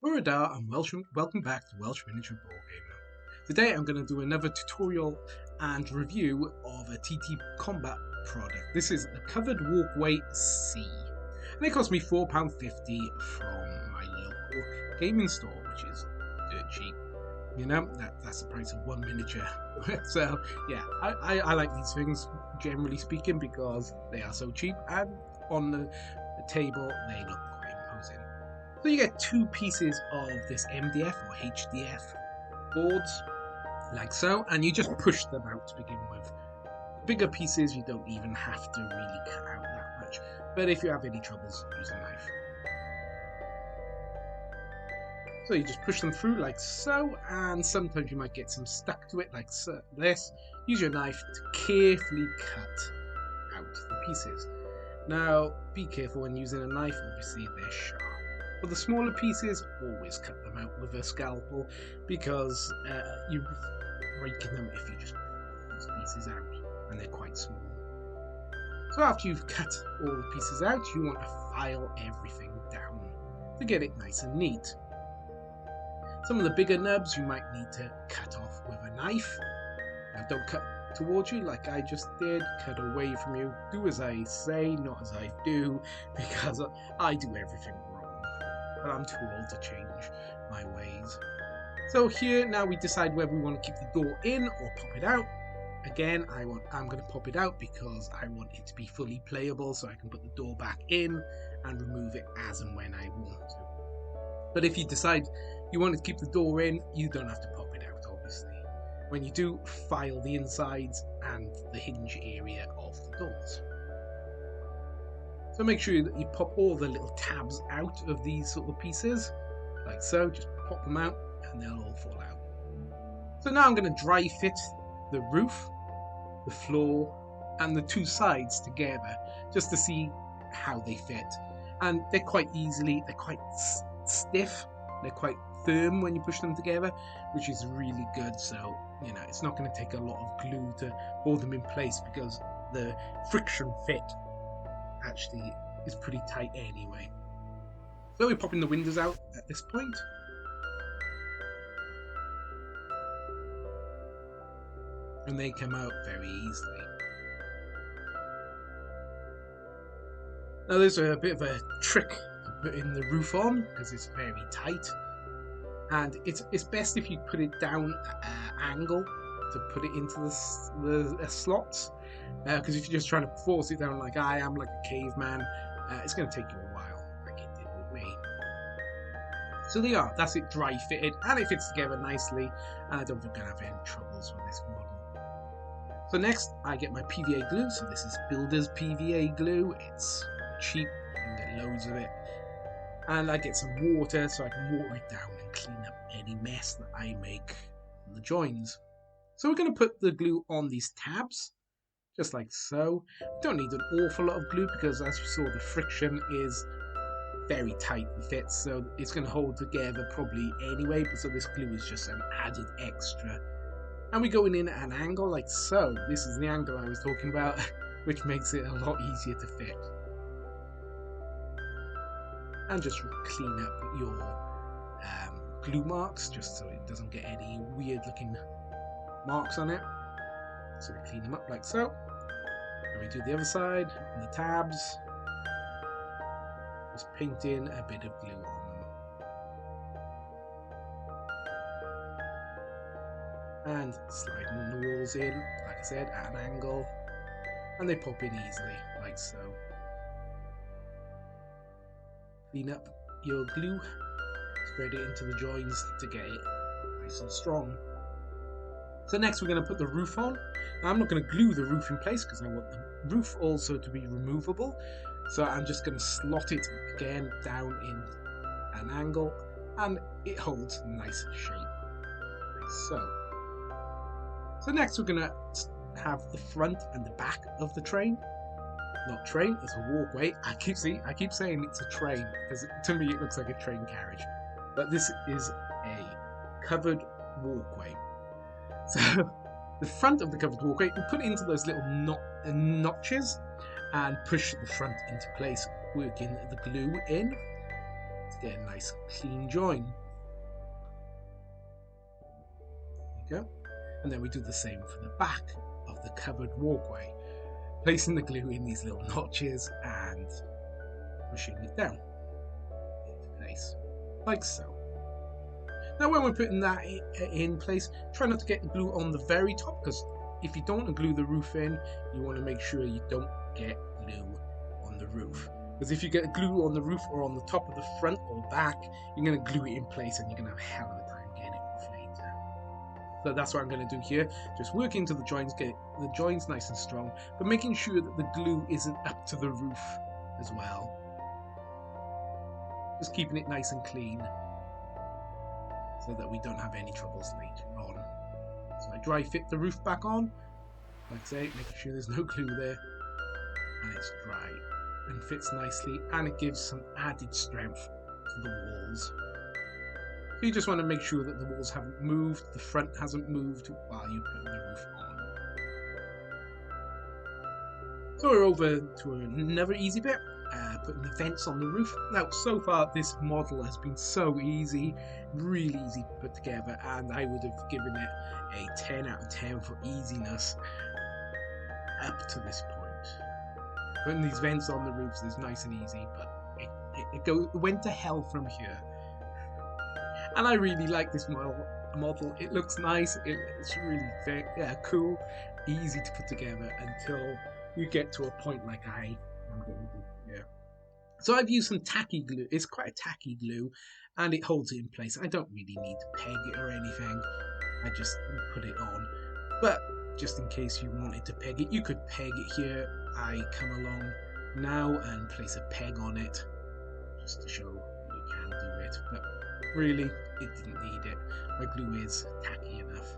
Urada and welcome back to Welsh Miniature Board Gamer. Today I'm going to do another tutorial and review of a TT Combat product. This is the Covered Walkway C, and it cost me £4.50 from my local gaming store, which is dirt cheap. You know, that's the price of one miniature. So yeah, I like these things generally speaking because they are so cheap, and on the table they look quite imposing. So you get two pieces of this MDF or HDF boards, like so, and you just push them out to begin with. The bigger pieces you don't even have to really cut out that much, but if you have any troubles, use a knife. So you just push them through like so, and sometimes you might get some stuck to it like so, this. Use your knife to carefully cut out the pieces. Now, be careful when using a knife, obviously they're sharp. For the smaller pieces, always cut them out with a scalpel because you're breaking them if you just pull these pieces out, and they're quite small. So after you've cut all the pieces out, you want to file everything down to get it nice and neat. Some of the bigger nubs you might need to cut off with a knife. Now don't cut towards you like I just did, cut away from you. Do as I say, not as I do, because I do everything wrong. But I'm too old to change my ways. So here now we decide whether we want to keep the door in or pop it out. Again, I'm going to pop it out because I want it to be fully playable, so I can put the door back in and remove it as and when I want to. But if you decide you want to keep the door in, you don't have to pop it out, obviously. When you do, file the insides and the hinge area of the doors. So make sure that you pop all the little tabs out of these sort of pieces, like so. Just pop them out and they'll all fall out. So now I'm going to dry fit the roof, the floor, and the two sides together, just to see how they fit. And they're quite stiff, they're quite firm when you push them together, which is really good. So, you know, it's not going to take a lot of glue to hold them in place because the friction fit actually is pretty tight anyway. So we're popping the windows out at this point. And they come out very easily. Now there's a bit of a trick to put in the roof on because it's very tight. And it's best if you put it down at an angle to put it into the slots. Because if you're just trying to force it down like I am, like a caveman, it's going to take you a while, like it did with me. So that's it dry fitted, and it fits together nicely, and I don't think I'm going to have any troubles with this model. So next, I get my PVA glue. So this is Builder's PVA glue. It's cheap, you can get loads of it. And I get some water so I can water it down and clean up any mess that I make on the joins. So we're going to put the glue on these tabs, just like so. We don't need an awful lot of glue because, as you saw, the friction is very tight and fits, so it's going to hold together probably anyway, but so this glue is just an added extra. And we're going in at an angle like so. This is the angle I was talking about, which makes it a lot easier to fit. And just clean up your glue marks, just so it doesn't get any weird looking marks on it. So we clean them up like so. And we do the other side, and the tabs. Just paint in a bit of glue on them. And sliding the walls in, like I said, at an angle. And they pop in easily, like so. Clean up your glue, spread it into the joins to get it nice and strong. So next we're going to put the roof on. Now I'm not going to glue the roof in place because I want the roof also to be removable. So I'm just going to slot it again down in an angle, and it holds nice shape, like so. So next we're going to have the front and the back of the train. Not train, it's a walkway. I keep saying it's a train because to me it looks like a train carriage, but this is a covered walkway. So the front of the covered walkway, we put it into those little notches and push the front into place, working the glue in. to get a nice clean join. There you go. And then we do the same for the back of the covered walkway, placing the glue in these little notches and pushing it down into place, like so. Now when we're putting that in place, try not to get the glue on the very top, because if you don't want to glue the roof in, you want to make sure you don't get glue on the roof. Because if you get glue on the roof or on the top of the front or back, you're going to glue it in place and you're going to have a hell of a time getting it off later. So that's what I'm going to do here. Just work into the joints, get the joints nice and strong, but making sure that the glue isn't up to the roof as well. Just keeping it nice and clean, so that we don't have any troubles later on. So I dry fit the roof back on, like I say, making sure there's no glue there, and it's dry and fits nicely, and it gives some added strength to the walls. So you just want to make sure that the walls haven't moved, the front hasn't moved while you're putting the roof on. So we're over to another easy bit. Putting the vents on the roof. Now, so far this model has been so easy, really easy to put together, and I would have given it a 10 out of 10 for easiness up to this point. Putting these vents on the roofs is nice and easy, but it went to hell from here. And I really like this model. It looks nice, it's really cool, easy to put together until you get to a point like I am going to do here. So I've used some tacky glue. It's quite a tacky glue, and it holds it in place. I don't really need to peg it or anything. I just put it on. But just in case you wanted to peg it, you could peg it here. I come along now and place a peg on it, just to show that you can do it. But really, it didn't need it. My glue is tacky enough.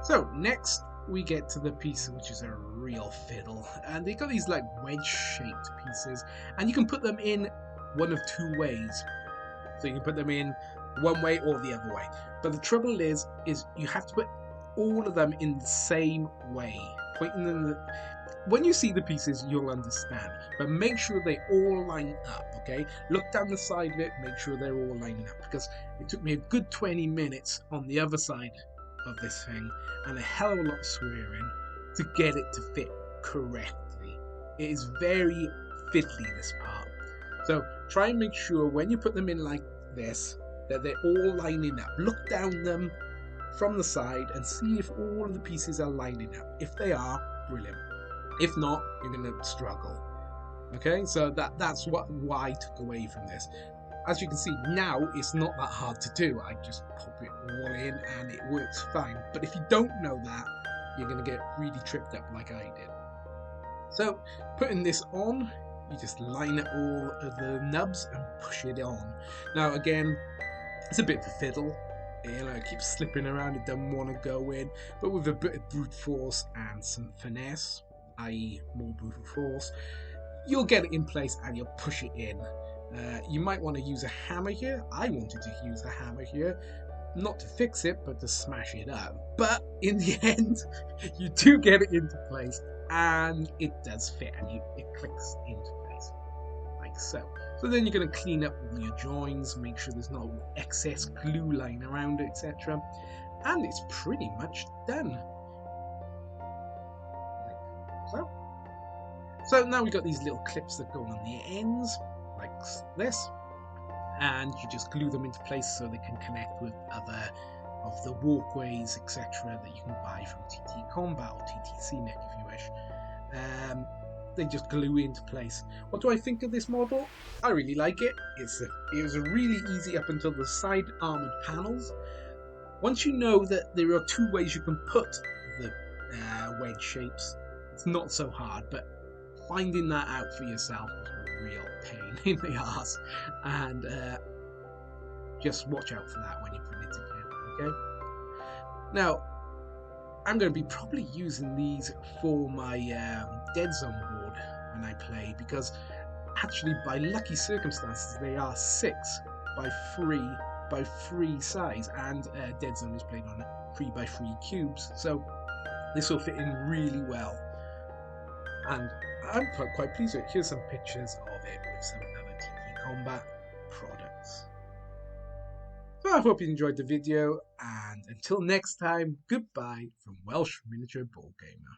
So next, we get to the piece which is a real fiddle, and they've got these like wedge shaped pieces, and you can put them in one of two ways. So you can put them in one way or the other way, but the trouble is you have to put all of them in the same way, pointing them. When you see the pieces, you'll understand, but make sure they all line up. Okay, look down the side of it, make sure they're all lining up, because it took me a good 20 minutes on the other side of this thing and a hell of a lot of swearing to get it to fit correctly. It is very fiddly, this part. So try and make sure when you put them in like this that they're all lining up. Look down them from the side and see if all of the pieces are lining up. If they are, brilliant. If not, you're going to struggle. Okay, so that's what I took away from this. As you can see now, it's not that hard to do. I just pop it all in and it works fine. But if you don't know that, you're going to get really tripped up like I did. So putting this on, you just line up all of the nubs and push it on. Now again, it's a bit of a fiddle. You know, it keeps slipping around, it doesn't want to go in. But with a bit of brute force and some finesse, i.e. more brute force, you'll get it in place and you'll push it in. You might want to use a hammer here. I wanted to use a hammer here, not to fix it, but to smash it up. But in the end, you do get it into place, and it does fit, and it clicks into place, like so. So then you're going to clean up all your joins, make sure there's no excess glue lying around it, etc. And it's pretty much done. Like so. So now we've got these little clips that go on the ends, like this, and you just glue them into place so they can connect with other of the walkways, etc. that you can buy from TT Combat or TT Scenic if you wish. They just glue into place. What do I think of this model? I really like it. It was really easy up until the side armoured panels. Once you know that there are two ways you can put the wedge shapes, it's not so hard, but finding that out for yourself was a real pain in the arse, and just watch out for that when you put it together, okay? Now, I'm going to be probably using these for my Dead Zone board when I play, because actually by lucky circumstances they are 6 by 3 size, and Dead Zone is played on 3 by 3 cubes, so this will fit in really well. And I'm quite pleased with it. Here's some pictures of it with some other TP Combat products. So I hope you enjoyed the video, and until next time, goodbye from Welsh Miniature Board Gamer.